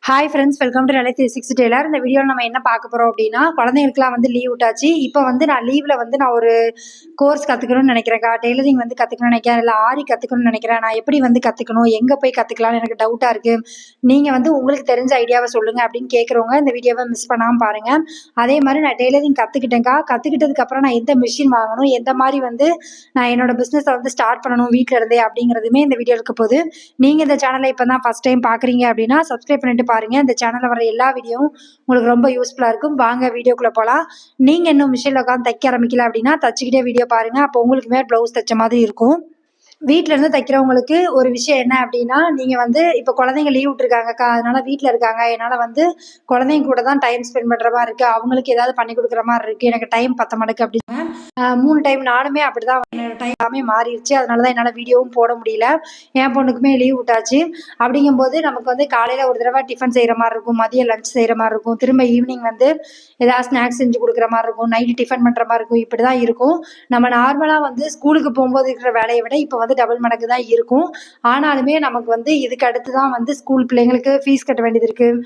Hi friends, welcome to Lalith 360 tailor. இந்த வீடியோவில் நம்ம என்ன பார்க்க போகிறோம் அப்படின்னா, குழந்தைங்களுக்குலாம் வந்து லீவ் விட்டாச்சு. இப்போ வந்து நான் லீவில் வந்து நான் ஒரு கோர்ஸ் கற்றுக்கணும்னு நினைக்கிறேன்க்கா. டெய்லரிங் வந்து கற்றுக்கணும்னு நினைக்கிறேன், இல்லை ஆரி கற்றுக்கணும்னு நினைக்கிறேன். நான் எப்படி வந்து கற்றுக்கணும், எங்கே போய் கற்றுக்கலாம்னு எனக்கு டவுட்டாக இருக்குது. நீங்கள் வந்து உங்களுக்கு தெரிஞ்ச ஐடியாவை சொல்லுங்கள் அப்படின்னு கேட்குறவங்க இந்த வீடியோவை மிஸ் பண்ணாமல் பாருங்கள். அதே மாதிரி நான் டெய்லரிங் கற்றுக்கிட்டேன்க்கா. கற்றுக்கிட்டதுக்கப்புறம் நான் எந்த மிஷின் வாங்கணும், எந்த மாதிரி வந்து நான் என்னோட பிஸ்னஸை வந்து ஸ்டார்ட் பண்ணணும் வீட்டில் இருந்தே அப்படிங்கிறதுமே இந்த வீடியோ இருக்க போகுது. நீங்கள் இந்த சேனலை இப்போ தான் ஃபஸ்ட் டைம் பார்க்குறீங்க அப்படின்னா சப்ஸ்கிரைப் பண்ணிட்டு பாருங்க. இந்த சேனல்ல வர எல்லா வீடியோவும் உங்களுக்கு ரொம்ப யூஸ்ஃபுல்லா இருக்கும். வாங்க வீடியோக்குள்ள போலாம். நீங்க இன்னும் மிஷின்ல உட்காந்து தைக்க ஆரம்பிக்கல அப்படின்னா தச்சுக்கிட்டே வீடியோ பாருங்க. அப்போ உங்களுக்கு மேல் பிளவுஸ் தைச்ச மாதிரி இருக்கும். வீட்டில இருந்து தைக்கிறவங்களுக்கு ஒரு விஷயம் என்ன அப்படின்னா, நீங்க வந்து இப்போ குழந்தைங்க லீவ் விட்டுருக்காங்கக்கா, அதனால வீட்டில் இருக்காங்க, என்னால் வந்து குழந்தைங்க கூட தான் டைம் ஸ்பெண்ட் பண்ணுற மாதிரி இருக்குது, அவங்களுக்கு ஏதாவது பண்ணி கொடுக்குற மாதிரி இருக்குது, எனக்கு டைம் பத்த மாட்டேங்குது அப்படின்னு 3 டைம் நானுமே அப்படிதான் டைம் எல்லாமே மாறிடுச்சு. அதனால தான் என்னால் வீடியோவும் போட முடியல. என் பொண்ணுக்குமே லீவ் விட்டாச்சு. அப்படிங்கும்போது நமக்கு வந்து காலையில் ஒரு தடவை டிஃபன் செய்கிற மாதிரி இருக்கும், மதியம் லஞ்ச் செய்கிற மாதிரி இருக்கும், திரும்ப ஈவினிங் வந்து ஏதாவது ஸ்நாக்ஸ் செஞ்சு கொடுக்குற மாதிரி இருக்கும், நைட்டு டிஃபன் பண்ணுற மாதிரி இருக்கும். இப்படி தான் இருக்கும். நம்ம நார்மலாக வந்து ஸ்கூலுக்கு போகும்போது இருக்கிற வேலையை விட இப்போ வந்து டபுள் மடங்கு தான் இருக்கும். ஆனாலுமே நமக்கு வந்து இதுக்கு அடுத்து தான் வந்து ஸ்கூல் பிள்ளைங்களுக்கு ஃபீஸ் கட்ட வேண்டியது இருக்குது,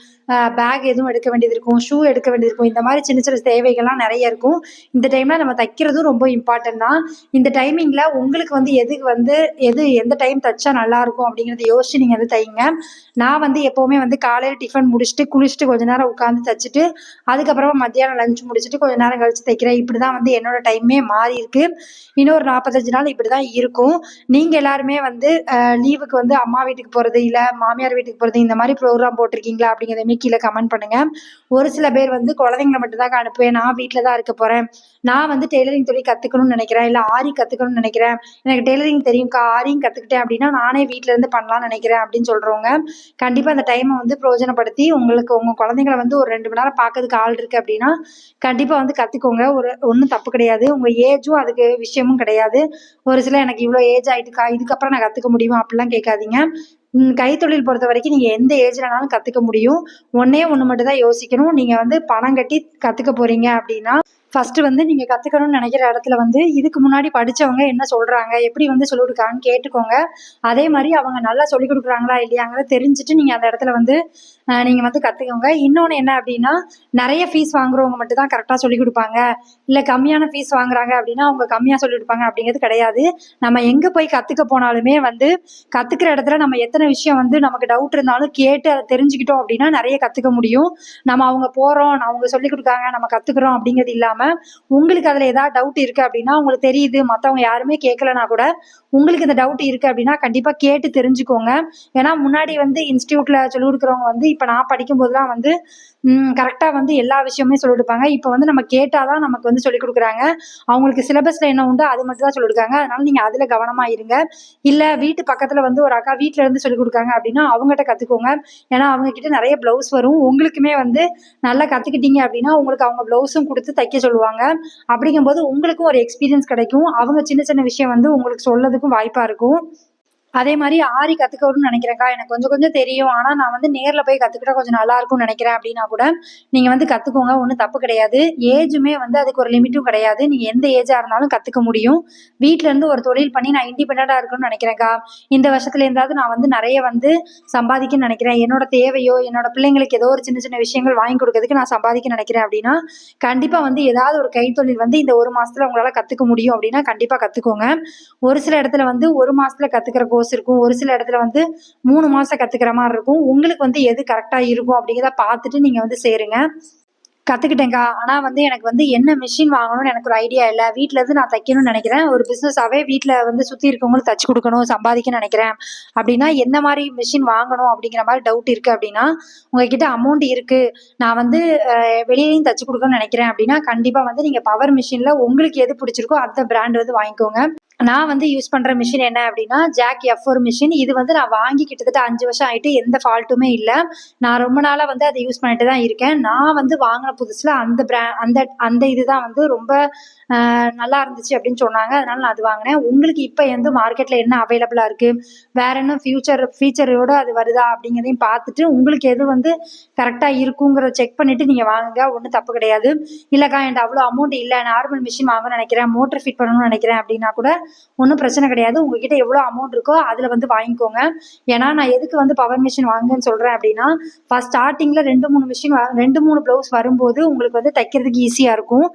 பேக் எதுவும் எடுக்க வேண்டியது இருக்கும், ஷூ எடுக்க வேண்டியது இருக்கும். இந்த மாதிரி சின்ன சின்ன தேவைகள்லாம் நிறைய இருக்கும். இந்த டைமில் நம்ம தைக்கிறதும் ரொம்ப இம்பார்ட்டன்ட் தான். இந்த டைமிங்கில் உங்களுக்கு வந்து எந்த டைம் தைச்சா நல்லாயிருக்கும் அப்படிங்கிறத யோசிச்சு நீங்கள் வந்து தைங்க. நான் வந்து எப்போவுமே வந்து காலையில் டிஃபன் முடிச்சுட்டு குளிச்சுட்டு கொஞ்ச நேரம் உட்காந்து தைச்சிட்டு அதுக்கப்புறமா மத்தியானம் லஞ்ச் முடிச்சுட்டு கொஞ்சம் நேரம் கழிச்சு தைக்கிறேன். இப்படி தான் வந்து என்னோட டைமே மாறி இருக்கு. இன்னொரு 45 நாள் இப்படி தான் இருக்கும். நீங்கள் எல்லாருமே வந்து லீவுக்கு வந்து அம்மா வீட்டுக்கு போகிறது, இல்லை மாமியார் வீட்டுக்கு போகிறது, இந்த மாதிரி ப்ரோக்ராம் போட்டிருக்கீங்களா அப்படிங்கிறதையுமே கீழே கமெண்ட் பண்ணுங்கள். ஒரு சில பேர் வந்து குழந்தைங்களை மட்டும்தான் அனுப்புவேன், நான் வீட்டில் தான் இருக்க போகிறேன், நான் வந்து டெய்லரிங் தொழில் கற்றுக்கணும்னு நினைக்கிறேன், இல்லை ஆரி கற்றுக்கணும்னு நினைக்கிறேன், எனக்கு டெய்லரிங் தெரியும்க்கா, ஆரியும் கற்றுக்கிட்டேன் அப்படின்னா நானே வீட்டிலேருந்து பண்ணலாம்னு நினைக்கிறேன் அப்படின்னு சொல்கிறவங்க கண்டிப்பாக அந்த டைமை வந்து பிரயோஜனப்படுத்தி உங்களுக்கு உங்கள் குழந்தைங்களை வந்து ஒரு 2 மணி நேரம் பார்க்கறதுக்கு ஆள் இருக்குது அப்படின்னா கண்டிப்பாக வந்து கற்றுக்கோங்க. ஒன்றும் தப்பு கிடையாது. உங்கள் ஏஜும் அதுக்கு விஷயமும் கிடையாது. ஒரு சில எனக்கு இவ்வளோ ஏஜ் ஆகிட்டுக்கா, இதுக்கப்புறம் நான் கற்றுக்க முடியுமா அப்படிலாம் கேட்காதீங்க. கைத்தொழில் பொறுத்த வரைக்கும் நீங்கள் எந்த ஏஜ்லனாலும் கற்றுக்க முடியும். ஒன்றே ஒன்று மட்டும் தான் யோசிக்கணும். நீங்கள் வந்து பணம் கட்டி கற்றுக்க போகிறீங்க அப்படின்னா ஃபஸ்ட்டு வந்து நீங்கள் கற்றுக்கணும்னு நினைக்கிற இடத்துல வந்து இதுக்கு முன்னாடி படித்தவங்க என்ன சொல்கிறாங்க, எப்படி வந்து சொல்லிக் கொடுக்காங்கன்னு கேட்டுக்கோங்க. அதே மாதிரி அவங்க நல்லா சொல்லிக் கொடுக்குறாங்களா இல்லையாங்கிறத தெரிஞ்சுட்டு நீங்கள் அந்த இடத்துல வந்து நீங்கள் வந்து கற்றுக்கோங்க. இன்னொன்று என்ன அப்படின்னா, நிறைய ஃபீஸ் வாங்குறவங்க மட்டும் தான் கரெக்டாக சொல்லிக் கொடுப்பாங்க, இல்லை கம்மியான ஃபீஸ் வாங்குறாங்க அப்படின்னா அவங்க கம்மியாக சொல்லிக் கொடுப்பாங்க அப்படிங்கிறது கிடையாது. நம்ம எங்கே போய் கற்றுக்க போனாலுமே வந்து கற்றுக்கிற இடத்துல நம்ம எத்தனை விஷயம் வந்து நமக்கு டவுட் இருந்தாலும் கேட்டு அதை தெரிஞ்சுக்கிட்டோம் அப்படின்னா நிறைய கற்றுக்க முடியும். நம்ம அவங்க போகிறோம், அவங்க சொல்லிக் கொடுக்காங்க, நம்ம கற்றுக்குறோம் அப்படிங்கிறது இல்லாமல் உங்களுக்கு அதில் ஏதாவது டவுட் இருக்குது அப்படின்னா, உங்களுக்கு தெரியுது, மற்றவங்க யாருமே கேட்கலனா கூட உங்களுக்கு இந்த டவுட் இருக்குது அப்படின்னா கண்டிப்பாக கேட்டு தெரிஞ்சுக்கோங்க. ஏன்னா முன்னாடி வந்து இன்ஸ்டியூட்டில் சொல்லிக் கொடுக்குறவங்க வந்து இப்போ நான் படிக்கும்போதுலாம் வந்து கரெக்டாக வந்து எல்லா விஷயமே சொல்லிக் கொடுப்பாங்க. இப்போ வந்து நம்ம கேட்டால் தான் நமக்கு வந்து சொல்லிக் கொடுக்குறாங்க. அவங்களுக்கு சிலபஸில் என்ன உண்டோ அது மட்டும் தான் சொல்லிக் கொடுக்காங்க. அதனால நீங்கள் அதில் கவனமாக இருங்க. இல்லை வீட்டு பக்கத்தில் வந்து ஒரு அக்கா வீட்டில் இருந்து சொல்லிக் கொடுக்காங்க அப்படின்னா அவங்ககிட்ட கற்றுக்கோங்க. ஏன்னா அவங்கக்கிட்ட நிறைய ப்ளவுஸ் வரும். உங்களுக்குமே வந்து நல்லா கற்றுக்கிட்டீங்க அப்படின்னா உங்களுக்கு அவங்க ப்ளவுஸும் கொடுத்து தைக்க சொல்லுவாங்க. அப்படிங்கும்போது உங்களுக்கும் ஒரு எக்ஸ்பீரியன்ஸ் கிடைக்கும். அவங்க சின்ன சின்ன விஷயம் வந்து உங்களுக்கு சொல்லதுக்கும் வாய்ப்பாக இருக்கும். அதே மாதிரி ஆரி கற்றுக்கணும்னு நினைக்கிறேன்க்கா, எனக்கு கொஞ்சம் கொஞ்சம் தெரியும், ஆனால் நான் வந்து நேரில் போய் கற்றுக்கிட்டா கொஞ்சம் நல்லா இருக்கும்னு நினைக்கிறேன் அப்படின்னா கூட நீங்கள் வந்து கற்றுக்கோங்க. ஒன்றும் தப்பு கிடையாது. ஏஜுமே வந்து அதுக்கு ஒரு லிமிட்டும் கிடையாது. நீங்கள் எந்த ஏஜாக இருந்தாலும் கற்றுக்க முடியும். வீட்டிலேருந்து ஒரு தொழில் பண்ணி நான் இண்டிபெண்ட்டாக இருக்கணும்னு நினைக்கிறேன்க்கா, இந்த வருஷத்துலேருந்தாவது நான் வந்து நிறைய வந்து சம்பாதிக்கணும்னு நினைக்கிறேன், என்னோட தேவையோ என்னோட பிள்ளைங்களுக்கு ஏதோ ஒரு சின்ன சின்ன விஷயங்கள் வாங்கி கொடுக்கறதுக்கு நான் சம்பாதிக்க நினைக்கிறேன் அப்படின்னா கண்டிப்பாக வந்து ஏதாவது ஒரு கைத்தொழில் வந்து இந்த 1 மாதத்தில் உங்களால் கற்றுக்க முடியும் அப்படின்னா கண்டிப்பாக கற்றுக்கோங்க. ஒரு சில இடத்துல வந்து 1 மாதத்தில் கற்றுக்கிற கோர்ஸ் இருக்கும், ஒரு சில இடத்துல வந்து 3 மாசம் கத்துக்கிற மாதிரி இருக்கும். உங்களுக்கு வந்து எது கரெக்டா இருக்கும் அப்படிங்கிறத பார்த்துட்டு நீங்க வந்து சேருங்க. கத்துக்கிட்டேன்க்கா, ஆனா வந்து எனக்கு வந்து என்ன மிஷின் வாங்கணும்னு எனக்கு ஒரு ஐடியா இல்லை. வீட்டில இருந்து நான் தைக்கணும்னு நினைக்கிறேன், ஒரு பிஸ்னஸாவே வீட்டில் வந்து சுற்றி இருக்கவங்களுக்கு தச்சு கொடுக்கணும், சம்பாதிக்கணும்னு நினைக்கிறேன் அப்படின்னா என்ன மாதிரி மிஷின் வாங்கணும் அப்படிங்கிற மாதிரி டவுட் இருக்கு அப்படின்னா, உங்ககிட்ட அமௌண்ட் இருக்கு, நான் வந்து வெளியிலையும் தச்சு கொடுக்கணும்னு நினைக்கிறேன் அப்படின்னா கண்டிப்பா வந்து நீங்க பவர் மிஷின்ல உங்களுக்கு எது பிடிச்சிருக்கோ அந்த பிராண்ட் வந்து வாங்கிக்கோங்க. நான் வந்து யூஸ் பண்ற மிஷின் என்ன அப்படின்னா ஜாக் F4 மிஷின். இது வந்து நான் வாங்கி கிட்டத்தட்ட 5 வருஷம் ஆயிட்டு, எந்த ஃபால்ட்டுமே இல்லை. நான் ரொம்ப நாளா வந்து அதை யூஸ் பண்ணிட்டு தான் இருக்கேன். நான் வந்து வாங்கின புதுசுல அந்த இதுதான் வந்து ரொம்ப நல்லா இருந்துச்சு அப்படின்னு சொன்னாங்க. அதனால நான் அது வாங்கினேன். உங்களுக்கு இப்போ எந்த மார்க்கெட்ல என்ன அவைலபிளா இருக்கு, வேற என்ன ஃபீச்சரோட அது வருதா அப்படிங்கிறதையும் பார்த்துட்டு உங்களுக்கு எது வந்து கரெக்டா இருக்குங்கிறத செக் பண்ணிட்டு நீங்க வாங்குங்க. ஒன்றும் தப்பு கிடையாது. இல்லைக்கா என்கிட்ட அவ்வளோ அமௌண்ட் இல்லை, நார்மல் மிஷின் வாங்கணும்னு நினைக்கிறேன், மோட்டர் ஃபிட் பண்ணணும்னு நினைக்கிறேன் அப்படின்னா கூட ஒன்றும் பிரச்சனை கிடையாது. உங்ககிட்ட எவ்வளோ அமௌண்ட் இருக்கோ அதில் வந்து வாங்கிக்கோங்க. ஏன்னா நான் எதுக்கு வந்து பவர் மிஷின் வாங்குன்னு சொல்கிறேன் அப்படின்னா, ஃபஸ்ட் ஸ்டார்டிங்கில் 2-3 ப்ளவுஸ் வரும்போது உங்களுக்கு வந்து தைக்கிறதுக்கு ஈஸியாக இருக்கும்.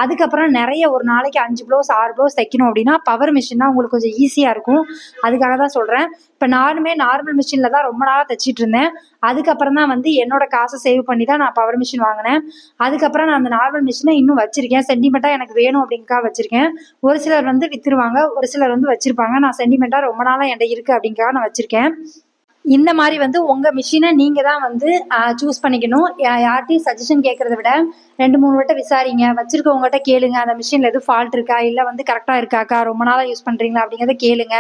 அதுக்கப்புறம் நிறைய ஒரு நாளைக்கு 5 ப்ளவுஸ் 6 ப்ளவுஸ் தைக்கணும் அப்படின்னா பவர் மிஷின் தான் உங்களுக்கு கொஞ்சம் ஈஸியாக இருக்கும். அதுக்காக தான் சொல்கிறேன். இப்போ நானுமே நார்மல் மிஷினில் தான் ரொம்ப நாளாக தைச்சிட்டு இருந்தேன். அதுக்கப்புறம் தான் வந்து என்னோட காசை சேவ் பண்ணி தான் நான் பவர் மிஷின் வாங்கினேன். அதுக்கப்புறம் நான் அந்த நார்மல் மிஷினை இன்னும் வச்சிருக்கேன். சென்டிமெண்ட்டாக எனக்கு வேணும் அப்படிங்கிறக்காக வச்சிருக்கேன். ஒரு சிலர் வந்து வித்துருவாங்க, ஒரு சிலர் வந்து வச்சிருப்பாங்க. நான் சென்டிமெண்ட்டாக ரொம்ப நாளாக என்கிட்ட இருக்குது அப்படிங்கிறக்காக நான் வச்சிருக்கேன். இந்த மாதிரி வந்து உங்கள் மிஷினை நீங்கள் தான் வந்து சூஸ் பண்ணிக்கணும். யார்கிட்டையும் சஜஷன் கேட்குறத விட 2-3 வட்ட விசாரிங்க. வச்சுருக்கவங்ககிட்ட கேளுங்க, அந்த மிஷினில் எதுவும் ஃபால்ட் இருக்கா, இல்லை வந்து கரெக்டாக இருக்காக்கா, ரொம்ப நாளாக யூஸ் பண்ணுறீங்களா அப்படிங்கிறத கேளுங்க.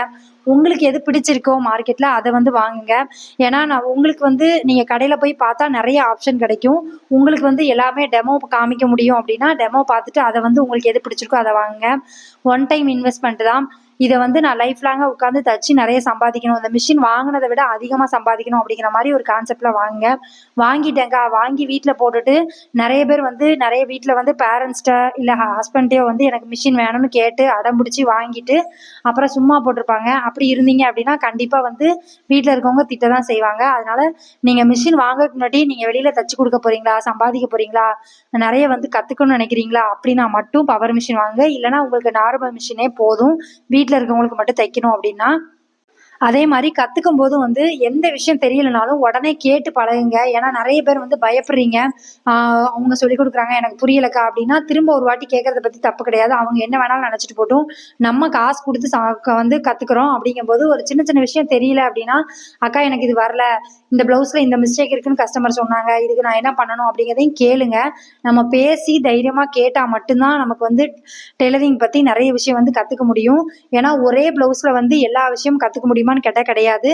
உங்களுக்கு எது பிடிச்சிருக்கோ மார்க்கெட்டில் அதை வந்து வாங்குங்க. ஏன்னா நான் உங்களுக்கு வந்து நீங்கள் கடையில் போய் பார்த்தா நிறைய ஆப்ஷன் கிடைக்கும். உங்களுக்கு வந்து எல்லாமே டெமோ காமிக்க முடியும் அப்படின்னா டெமோ பார்த்துட்டு அதை வந்து உங்களுக்கு எது பிடிச்சிருக்கோ அதை வாங்குங்க. ஒன் டைம் இன்வெஸ்ட்மெண்ட் தான். இதை வந்து நான் லைஃப் லாங்காக உட்காந்து தச்சு நிறைய சம்பாதிக்கணும், இந்த மிஷின் வாங்கினதை விட அதிகமாக சம்பாதிக்கணும் அப்படிங்கிற மாதிரி ஒரு கான்செப்டில் வாங்குங்க. வாங்கிட்டேங்க்கா, வாங்கி வீட்டில் போட்டுட்டு நிறைய பேர் வந்து நிறைய வீட்டில் வந்து பேரண்ட்ஸ்கிட்ட இல்லை ஹஸ்பண்டையோ வந்து எனக்கு மிஷின் வேணும்னு கேட்டு அடம்பிடிச்சி வாங்கிட்டு அப்புறம் சும்மா போட்டிருப்பாங்க. அப்படி இருந்தீங்க அப்படின்னா கண்டிப்பாக வந்து வீட்டில் இருக்கவங்க திட்ட தான் செய்வாங்க. அதனால் நீங்கள் மிஷின் வாங்கறதுக்கு முன்னாடி நீங்கள் வெளியில் தச்சு கொடுக்க போகிறீங்களா, சம்பாதிக்க போகிறீங்களா, நிறைய வந்து கற்றுக்கணும்னு நினைக்கிறீங்களா அப்படின்னா மட்டும் பவர் மிஷின் வாங்க. இல்லைனா உங்களுக்கு நார்மல் மிஷினே போதும் வீட்டில் இருக்கவங்களுக்கு மட்டும் தைக்கணும் அப்படின்னா. அதே மாதிரி கற்றுக்கும் போதும் வந்து எந்த விஷயம் தெரியலனாலும் உடனே கேட்டு பழகுங்க. ஏன்னா நிறைய பேர் வந்து பயப்படுறீங்க. அவங்க சொல்லிக் கொடுக்குறாங்க எனக்கு புரியலக்கா அப்படின்னா திரும்ப ஒரு வாட்டி கேட்கறத பற்றி தப்பு கிடையாது. அவங்க என்ன வேணாலும் நினச்சிட்டு போட்டும். நம்ம காசு கொடுத்து வந்து கற்றுக்குறோம் அப்படிங்கும்போது ஒரு சின்ன சின்ன விஷயம் தெரியல அப்படின்னா, அக்கா எனக்கு இது வரல, இந்த ப்ளவுஸில் இந்த மிஸ்டேக் இருக்குன்னு கஸ்டமர் சொன்னாங்க, இதுக்கு நான் என்ன பண்ணணும் அப்படிங்கிறதையும் கேளுங்க. நம்ம பேசி தைரியமாக கேட்டால் மட்டும்தான் நமக்கு வந்து டெய்லரிங் பற்றி நிறைய விஷயம் வந்து கற்றுக்க முடியும். ஏன்னா ஒரே ப்ளவுஸில் வந்து எல்லா விஷயமும் கற்றுக்க முடியுமான்னு கேட்டால் கிடையாது.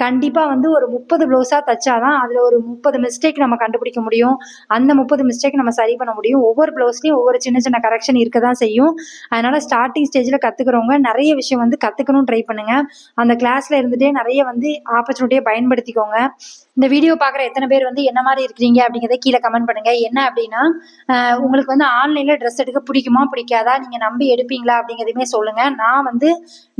கண்டிப்பாக வந்து ஒரு 30 ப்ளவுஸாக தைச்சாதான் அதில் ஒரு 30 மிஸ்டேக் நம்ம கண்டுபிடிக்க முடியும். அந்த 30 மிஸ்டேக் நம்ம சரி பண்ண முடியும். ஒவ்வொரு ப்ளவுஸ்லையும் ஒவ்வொரு சின்ன சின்ன கரெக்ஷன் இருக்க தான் செய்யும். அதனால் ஸ்டார்டிங் ஸ்டேஜில் கற்றுக்கிறவங்க நிறைய விஷயம் வந்து கற்றுக்கணும் ட்ரை பண்ணுங்கள். அந்த கிளாஸில் இருந்துகிட்டே நிறைய வந்து ஆப்பர்ச்சுனிட்டியை பயன்படுத்திக்கோங்க. இந்த வீடியோ பார்க்குற எத்தனை பேர் வந்து என்ன மாதிரி இருக்கிறீங்க அப்படிங்கிறத கீழே கமெண்ட் பண்ணுங்கள். என்ன அப்படின்னா உங்களுக்கு வந்து ஆன்லைனில் ட்ரெஸ் எடுக்க பிடிக்குமா பிடிக்காதா, நீங்கள் நம்பி எடுப்பீங்களா அப்படிங்கிறதையுமே சொல்லுங்கள். நான் வந்து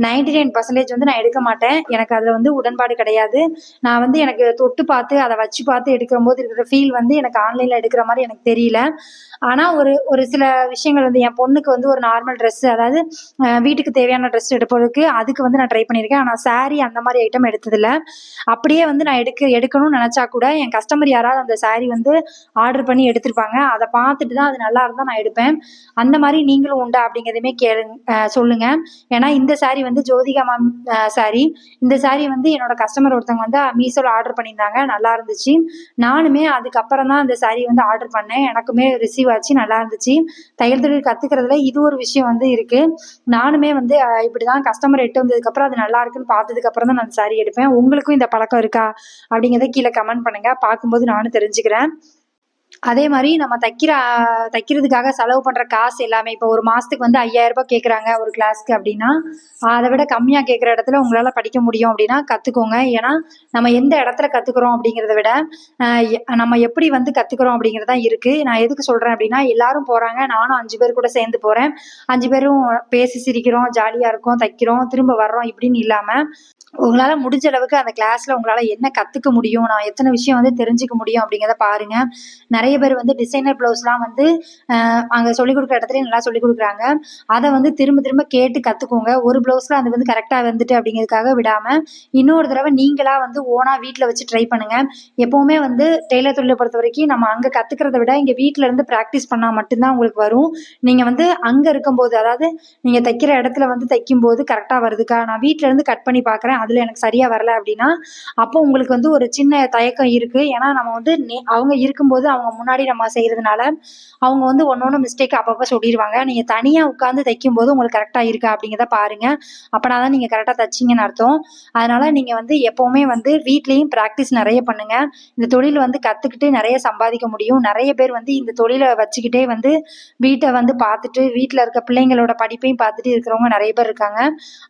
99% வந்து நான் எடுக்க மாட்டேன். எனக்கு அதில் வந்து உடன்பாடு கிடையாது. நான் வந்து எனக்கு தொட்டு பார்த்து அதை வச்சு பார்த்து எடுக்கிற போது இருக்கிற ஃபீல் வந்து எனக்கு ஆன்லைனில் எடுக்கிற மாதிரி எனக்கு தெரியல. ஆனால் ஒரு சில விஷயங்கள் வந்து என் பொண்ணுக்கு வந்து ஒரு நார்மல் ட்ரெஸ்ஸு, அதாவது வீட்டுக்கு தேவையான ட்ரெஸ் எடுப்பதற்கு அதுக்கு வந்து நான் ட்ரை பண்ணியிருக்கேன். ஆனால் சாரீ அந்த மாதிரி ஐட்டம் எடுத்ததில்லை. அப்படியே வந்து நான் எடுக்கணும்னு நினச்சா கூட என் கஸ்டமர் யாராவது அந்த சாரீ வந்து ஆர்டர் பண்ணி எடுத்திருப்பாங்க. அதை பார்த்துட்டு தான் அது நல்லா இருந்தால் நான் எடுப்பேன். அந்த மாதிரி நீங்களும் உண்டா அப்படிங்கிறதையுமே சொல்லுங்கள். ஏன்னா இந்த சாரீ வந்து ஜோதிகா மேம் சாரீ. இந்த சாரீ வந்து என்னோட கஸ்டமர் ஒருத்தவங்க வந்து மீஷோவில் ஆர்டர் பண்ணியிருந்தாங்க, நல்லா இருந்துச்சு. நானுமே அதுக்கப்புறம் தான் அந்த சாரீ வந்து ஆர்டர் பண்ணேன். எனக்குமே ரிசீவ் ஆச்சு, நல்லா இருந்துச்சு. தையல் தொழில் கற்றுக்கிறதுல இது ஒரு விஷயம் வந்து இருக்குது. நானுமே வந்து இப்படி தான் கஸ்டமர் எட்டு வந்ததுக்கப்புறம் அது நல்லா இருக்குன்னு பார்த்ததுக்கப்புறம் தான் நான் சாரீ எடுப்பேன். உங்களுக்கும் இந்த பழக்கம் இருக்கா அப்படிங்கிறத கீழே கமெண்ட் பண்ணுங்கள். பார்க்கும்போது நானும் தெரிஞ்சுக்கிறேன். அதே மாதிரி நம்ம தைக்கிறதுக்காக செலவு பண்ணுற காசு எல்லாமே இப்போ ஒரு மாதத்துக்கு வந்து 5000 ரூபாய் கேட்குறாங்க ஒரு கிளாஸ்க்கு அப்படின்னா, அதை விட கம்மியாக கேட்குற இடத்துல உங்களால் படிக்க முடியும் அப்படின்னா கற்றுக்கோங்க. ஏன்னா நம்ம எந்த இடத்துல கற்றுக்குறோம் அப்படிங்கிறத விட நம்ம எப்படி வந்து கற்றுக்குறோம் அப்படிங்கிறதான் இருக்குது. நான் எதுக்கு சொல்கிறேன் அப்படின்னா, எல்லாரும் போகிறாங்க, நானும் 5 பேர் கூட சேர்ந்து போகிறேன். 5 பேரும் பேசி சிரிக்கிறோம், ஜாலியாக இருக்கோம், தைக்கிறோம், திரும்ப வர்றோம் இப்படின்னு இல்லாமல் உங்களால் முடிஞ்ச அளவுக்கு அந்த கிளாஸில் உங்களால் என்ன கற்றுக்க முடியும், நான் எத்தனை விஷயம் வந்து தெரிஞ்சுக்க முடியும் அப்படிங்கிறத பாருங்கள். நிறைய பேர் வந்து டிசைனர் ப்ளவுஸ்லாம் வந்து அங்கே சொல்லிக் கொடுக்குற இடத்துலையும் நல்லா சொல்லிக் கொடுக்குறாங்க. அதை வந்து திரும்ப திரும்ப கேட்டு கற்றுக்கோங்க. ஒரு ப்ளவுஸில் அது வந்து கரெக்டாக வந்துட்டு அப்படிங்கிறதுக்காக விடாமல் இன்னொரு தடவை நீங்களாக வந்து ஓனாக வீட்டில் வச்சு ட்ரை பண்ணுங்கள். எப்போவுமே வந்து டெய்லர் தொழிலை பொறுத்த வரைக்கும் நம்ம அங்கே கற்றுக்கிறத விட இங்கே வீட்டில் இருந்து ப்ராக்டிஸ் பண்ணால் மட்டும்தான் உங்களுக்கு வரும். நீங்கள் வந்து அங்கே இருக்கும்போது, அதாவது நீங்கள் தைக்கிற இடத்துல வந்து தைக்கும்போது கரெக்டாக வருதுக்கா, நான் வீட்டில் இருந்து கட் பண்ணி பார்க்குறேன், அதில் எனக்கு சரியாக வரல அப்படின்னா அப்போ உங்களுக்கு வந்து ஒரு சின்ன தயக்கம் இருக்குது. ஏன்னா நம்ம வந்து அவங்க இருக்கும்போது அவங்க முன்னாடி நம்ம செய்கிறதுனால அவங்க வந்து ஒன்று மிஸ்டேக் அப்பப்போ சொல்லிடுவாங்க. நீங்கள் தனியாக உட்காந்து தைக்கும்போது உங்களுக்கு கரெக்டாக இருக்கா அப்படிங்கிறத பாருங்கள். அப்போனா தான் நீங்கள் கரெக்டாக தைச்சிங்கன்னு அர்த்தம். அதனால் நீங்கள் வந்து எப்போவுமே வந்து வீட்லேயும் ப்ராக்டிஸ் நிறைய பண்ணுங்கள். இந்த தொழில் வந்து கற்றுக்கிட்டு நிறைய சம்பாதிக்க முடியும். நிறைய பேர் வந்து இந்த தொழிலை வச்சுக்கிட்டே வந்து வீட்டை வந்து பார்த்துட்டு வீட்டில் இருக்க பிள்ளைங்களோட படிப்பையும் பார்த்துட்டு இருக்கிறவங்க நிறைய பேர் இருக்காங்க.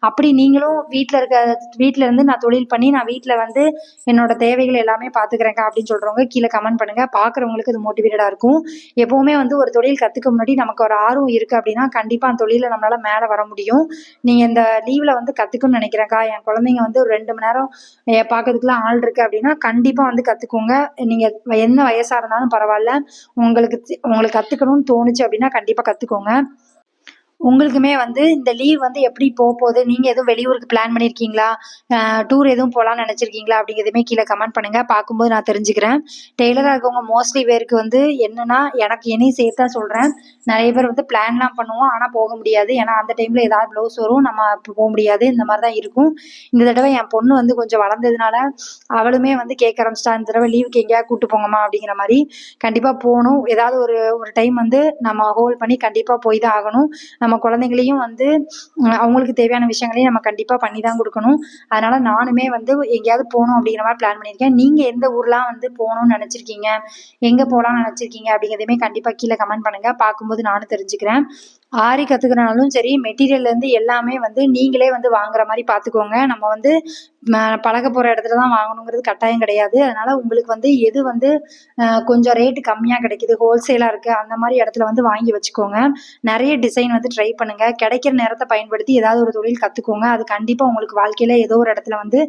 அப்படி நீங்களும் வீட்டில் இருந்து நான் தொழில் பண்ணி நான் வீட்டில் வந்து என்னோட தேவைகள் எல்லாமே பார்த்துக்கிறேன்க்கா அப்படின்னு சொல்கிறவங்க கீழே கமெண்ட் பண்ணுங்கள். பார்க்குறவங்களுக்கு இது மோட்டிவேட்டடாக இருக்கும். எப்போவுமே வந்து ஒரு தொழில் கற்றுக்க முன்னாடி நமக்கு ஒரு ஆர்வம் இருக்குது அப்படின்னா கண்டிப்பாக அந்த தொழிலில் நம்மளால் மேலே வர முடியும். நீங்கள் இந்த லீவில் வந்து கற்றுக்கணும்னு நினைக்கிறேன்க்கா, என் குழந்தைங்க வந்து ஒரு 2 மணி நேரம் பார்க்கறதுக்குலாம் ஆள் இருக்குது அப்படின்னா கண்டிப்பாக வந்து கற்றுக்கோங்க. நீங்கள் என்ன வயசாக இருந்தாலும் பரவாயில்ல, உங்களுக்கு கற்றுக்கணும்னு தோணுச்சு அப்படின்னா கண்டிப்பாக கற்றுக்கோங்க. உங்களுக்குமே வந்து இந்த லீவ் வந்து எப்படி போகுது, நீங்கள் எதுவும் வெளியூருக்கு பிளான் பண்ணியிருக்கீங்களா, டூர் எதுவும் போகலான்னு நினச்சிருக்கீங்களா அப்படிங்கிறதுமே கீழே கமெண்ட் பண்ணுங்கள். பார்க்கும்போது நான் தெரிஞ்சுக்கிறேன். டெய்லராக இருக்கவங்க மோஸ்ட்லி பேருக்கு வந்து என்னென்னா, எனக்கு என்னையும் சேர்த்து தான் சொல்கிறேன், நிறைய பேர் வந்து பிளான்லாம் பண்ணுவோம் ஆனால் போக முடியாது. ஏன்னா அந்த டைமில் ஏதாவது ப்ளவுஸ் வரும், நம்ம இப்போ போக முடியாது. இந்த மாதிரி தான் இருக்கும். இந்த தடவை என் பொண்ணு வந்து கொஞ்சம் வளர்ந்ததுனால அவளுமே வந்து கேட்க ஆரம்பிச்சிட்டா, இந்த தடவை லீவுக்கு எங்கேயாவது கூப்பிட்டு போங்கம்மா அப்படிங்கிற மாதிரி. கண்டிப்பாக போகணும். ஏதாவது ஒரு டைம் வந்து நம்ம ஹோல்ட் பண்ணி கண்டிப்பாக போய் தான் ஆகணும். நம்ம குழந்தைங்களையும் வந்து அவங்களுக்கு தேவையான விஷயங்களையும் நம்ம கண்டிப்பாக பண்ணி தான் கொடுக்கணும். அதனால் நானுமே வந்து எங்கேயாவது போகணும் அப்படிங்கிற மாதிரி பிளான் பண்ணியிருக்கேன். நீங்கள் எந்த ஊர்லாம் வந்து போகணும்னு நினச்சிருக்கீங்க, எங்கே போகலான்னு நினச்சிருக்கீங்க அப்படிங்கிறதையுமே கண்டிப்பாக கீழே கமெண்ட் பண்ணுங்கள். பார்க்கும்போது நானும் தெரிஞ்சுக்கிறேன். ஆரி கற்றுக்கிறனாலும் சரி, மெட்டீரியல்லேருந்து எல்லாமே வந்து நீங்களே வந்து வாங்குற மாதிரி பார்த்துக்கோங்க. நம்ம வந்து பழக போகிற இடத்துல தான் வாங்கணுங்கிறது கட்டாயம் கிடையாது. அதனால் உங்களுக்கு வந்து எது வந்து கொஞ்சம் ரேட்டு கம்மியாக கிடைக்குது, ஹோல்சேலாக இருக்குது, அந்த மாதிரி இடத்துல வந்து வாங்கி வச்சுக்கோங்க. நிறைய டிசைன் வந்து ட்ரை பண்ணுங்கள். கிடைக்கிற நேரத்தை பயன்படுத்தி ஏதாவது ஒரு தொழில் கற்றுக்கோங்க. அது கண்டிப்பாக உங்களுக்கு வாழ்க்கையில் ஏதோ ஒரு இடத்துல வந்து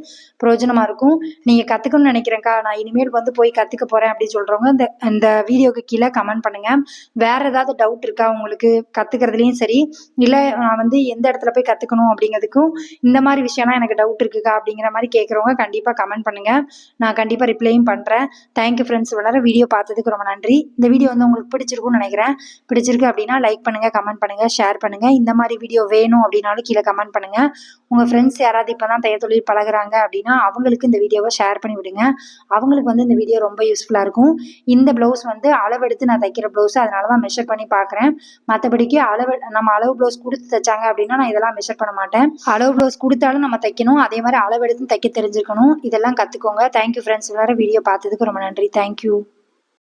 பிரயோஜனமாக இருக்கும். நீங்கள் கற்றுக்கணும்னு நினைக்கிறேன்க்கா, நான் இனிமேல் வந்து போய் கற்றுக்க போகிறேன் அப்படின்னு சொல்கிறவங்க இந்த வீடியோக்கு கீழே கமெண்ட் பண்ணுங்கள். வேறு ஏதாவது டவுட் இருக்கா உங்களுக்கு, கற்றுக்கிறதுலையும் சரி, இல்லை நான் வந்து எந்த இடத்துல போய் கற்றுக்கணும் அப்படிங்கிறதுக்கும் இந்த மாதிரி விஷயம்லாம் எனக்கு டவுட் இருக்குக்கா அப்படிங்கிற மாதிரி கேட்குறவங்க கண்டிப்பாக கமெண்ட் பண்ணுங்கள். நான் கண்டிப்பாக ரிப்ளையும் பண்ணுறேன். தேங்க்யூ ஃப்ரெண்ட்ஸ், இவ்வளோ வீடியோ பார்த்ததுக்கு ரொம்ப நன்றி. இந்த வீடியோ வந்து உங்களுக்கு பிடிச்சிருக்கும்னு நினைக்கிறேன். பிடிச்சிருக்கு அப்படின்னா லைக் பண்ணுங்கள், கமெண்ட் பண்ணுங்கள், ஷேர் பண்ணுங்கள். இந்த மாதிரி வீடியோ வேணும் அப்படின்னாலும் கீழே கமெண்ட் பண்ணுங்கள். உங்கள் ஃப்ரெண்ட்ஸ் யாராவது இப்போ தான் தையல் தொழில் பழகுறாங்க அப்படின்னா அவங்களுக்கு இந்த வீடியோவை ஷேர் பண்ணி விடுங்க. அவங்களுக்கு வந்து இந்த வீடியோ ரொம்ப யூஸ்ஃபுல்லாக இருக்கும். இந்த ப்ளவுஸ் வந்து அளவெடுத்து நான் தைக்கிற ப்ளவுஸ், அதனால தான் மெஷர் பண்ணி பார்க்குறேன். மற்றபடிக்கு நம்ம அளவு ப்ளவுஸ் கொடுத்து தைச்சாங்க அப்படின்னா நான் இதெல்லாம் மெஷர் பண்ண மாட்டேன். அளவு ப்ளவுஸ் கொடுத்தாலும் நம்ம தைக்கணும், அதே மாதிரி அளவெடுத்து தைக்க தெரிஞ்சிருக்கணும். இதெல்லாம் கற்றுக்கோங்க. தேங்க்யூ ஃப்ரெண்ட்ஸ், எல்லாரும் வீடியோ பார்த்ததுக்கு ரொம்ப நன்றி. தேங்க்யூ.